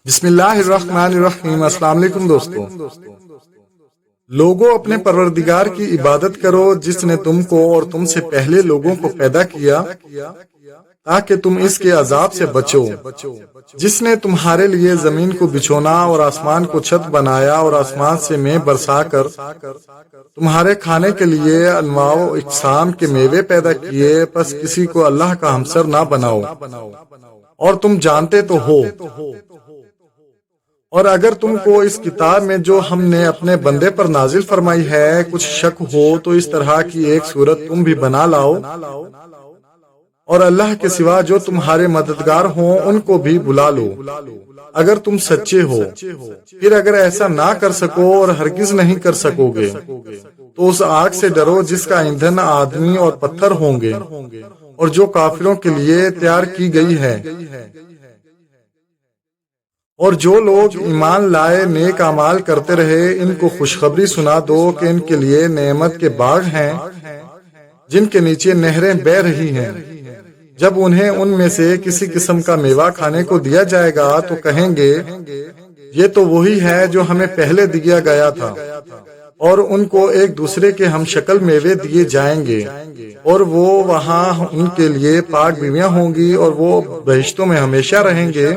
بسم اللہ الرحمن الرحیم۔ السلام علیکم دوستو۔ لوگوں اپنے پروردگار کی عبادت کرو جس نے تم کو اور تم سے پہلے لوگوں کو پیدا کیا تاکہ تم اس کے عذاب سے بچو، جس نے تمہارے لیے زمین کو بچھونا اور آسمان کو چھت بنایا اور آسمان سے مے برسا کر تمہارے کھانے کے لیے انواع و اقسام کے میوے پیدا کیے، پس کسی کو اللہ کا ہمسر نہ بناؤ، اور تم جانتے تو ہو۔ اور اگر تم کو اس کتاب میں جو ہم نے اپنے بندے پر نازل فرمائی ہے کچھ شک ہو تو اس طرح کی ایک صورت تم بھی بنا لاؤ، اور اللہ کے سوا جو تمہارے مددگار ہوں ان کو بھی بلا لو اگر تم سچے ہو۔ پھر اگر ایسا نہ کر سکو اور ہرگز نہیں کر سکو گے تو اس آگ سے ڈرو جس کا ایندھن آدمی اور پتھر ہوں گے اور جو کافروں کے لیے تیار کی گئی ہے۔ اور جو لوگ ایمان لائے نیک اعمال کرتے رہے ان کو خوشخبری سنا دو کہ ان کے لیے نعمت کے باغ ہیں جن کے نیچے نہریں بہہ رہی ہیں۔ جب انہیں ان میں سے کسی قسم کا میوہ کھانے کو دیا جائے گا تو کہیں گے یہ تو وہی ہے جو ہمیں پہلے دیا گیا تھا، اور ان کو ایک دوسرے کے ہم شکل میوے دیے جائیں گے، اور وہ وہاں ان کے لیے پاک بیویاں ہوں گی اور وہ بہشتوں میں ہمیشہ رہیں گے۔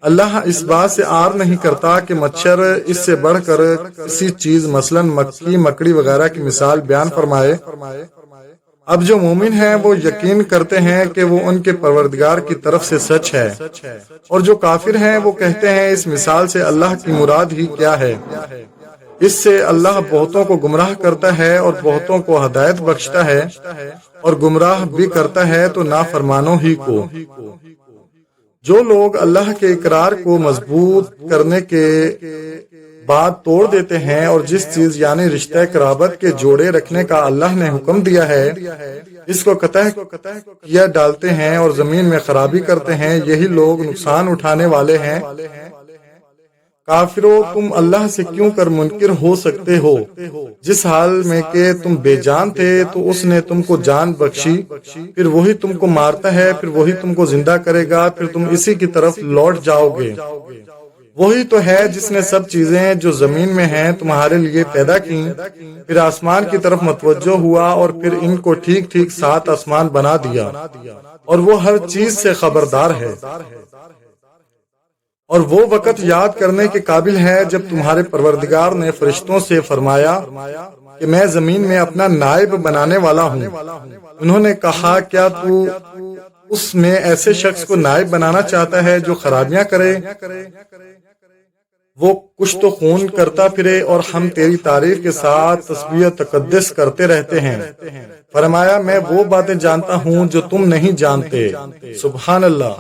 اللہ اس بات سے عار نہیں کرتا کہ مچھر اس سے بڑھ کر کسی چیز مثلا مکھی مکڑی وغیرہ کی مثال بیان فرمائے۔ اب جو مومن ہیں وہ یقین کرتے ہیں کہ وہ ان کے پروردگار کی طرف سے سچ ہے، اور جو کافر ہیں وہ کہتے ہیں اس مثال سے اللہ کی مراد ہی کیا ہے۔ اس سے اللہ بہتوں کو گمراہ کرتا ہے اور بہتوں کو ہدایت بخشتا ہے، اور گمراہ بھی کرتا ہے تو نافرمانوں ہی کو۔ جو لوگ اللہ کے اقرار کو مضبوط کرنے کے بعد توڑ دیتے ہیں اور جس چیز یعنی رشتہ قرابت کے جوڑے رکھنے کا اللہ نے حکم دیا ہے اس کو قطع کیا ڈالتے ہیں اور زمین میں خرابی کرتے ہیں، یہی لوگ نقصان اٹھانے والے ہیں۔ کافروں، تم اللہ سے کیوں کر منکر ہو سکتے ہو؟ جس حال میں کہ تم بے جان تھے تو اس نے تم کو جان بخشی، پھر وہی تم کو مارتا ہے، پھر وہی تم کو زندہ کرے گا، پھر تم اسی کی طرف لوٹ جاؤ گے۔ وہی تو ہے جس نے سب چیزیں جو زمین میں ہیں تمہارے لیے پیدا کی، پھر آسمان کی طرف متوجہ ہوا اور پھر ان کو ٹھیک ٹھیک 7 آسمان بنا دیا، اور وہ ہر چیز سے خبردار ہے۔ اور وہ وقت یاد کرنے کے قابل ہے جب تمہارے پروردگار نے فرشتوں سے فرمایا کہ میں زمین میں اپنا نائب بنانے والا ہوں۔ انہوں نے کہا کیا تو اس میں ایسے شخص کو نائب بنانا چاہتا ہے جو خرابیاں کرے؟ وہ کچھ تو خون کرتا پھرے اور ہم تیری تعریف کے ساتھ تسبیح تقدس کرتے رہتے ہیں۔ فرمایا میں وہ باتیں جانتا ہوں جو تم نہیں جانتے۔ سبحان اللہ۔